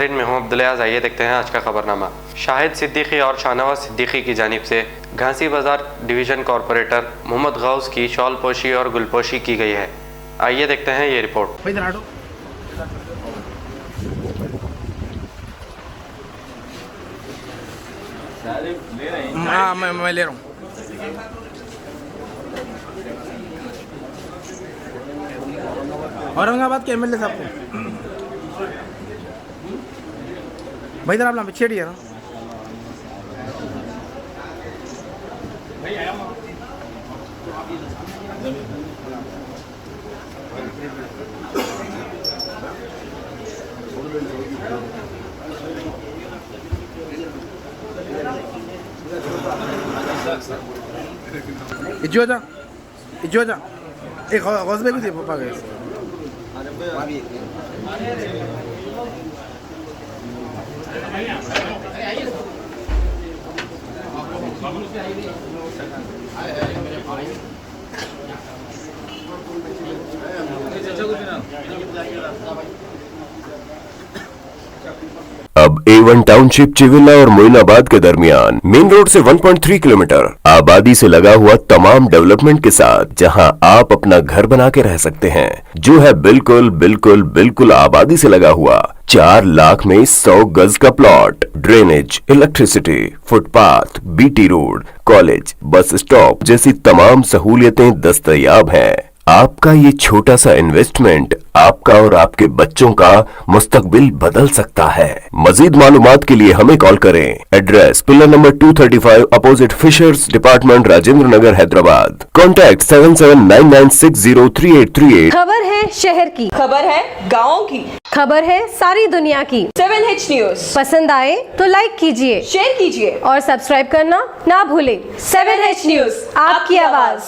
नाजरीन, मैं हूं अब्दुल-अज़ीज़। आइए देखते हैं आज का खबरनामा। शाहिद सिद्दीकी और शाहनवाज सिद्दीकी की जानिब से घासी बाजार डिवीज़न कॉरपोरेटर मोहम्मद गौस की शॉल पोशी और गुलपोशी की गई है। आइए देखते हैं ये रिपोर्ट। हाँ मैं ले रहा हूँ। औरंगाबाद के एमएलए साहब को भाई इधर आप ना पीछे ना। इज्जो जा एक गौस में भी पापा गए। अब A1 टाउनशिप चिविला और मोइनाबाद के दरमियान मेन रोड से 1.3 किलोमीटर आबादी से लगा हुआ तमाम डेवलपमेंट के साथ जहां आप अपना घर बना के रह सकते हैं, जो है बिल्कुल बिल्कुल बिल्कुल आबादी से लगा हुआ। 4 लाख में 100 गज का plot, drainage, electricity, footpath, BT road, college, bus stop जैसी तमाम सहूलियतें दस्तयाब हैं। आपका ये छोटा सा इन्वेस्टमेंट आपका और आपके बच्चों का मुस्तकबिल बदल सकता है। मजीद मालूमात के लिए हमें कॉल करें। Address pillar number 235 opposite fishers department, Rajendra Nagar, Hyderabad. Contact 7799603838। खबर है शहर की, खबर है गाँव की, खबर है सारी दुनिया की। 7H न्यूज पसंद आए तो लाइक कीजिए, शेयर कीजिए और सब्सक्राइब करना ना भूलें। 7H न्यूज, आपकी आवाज।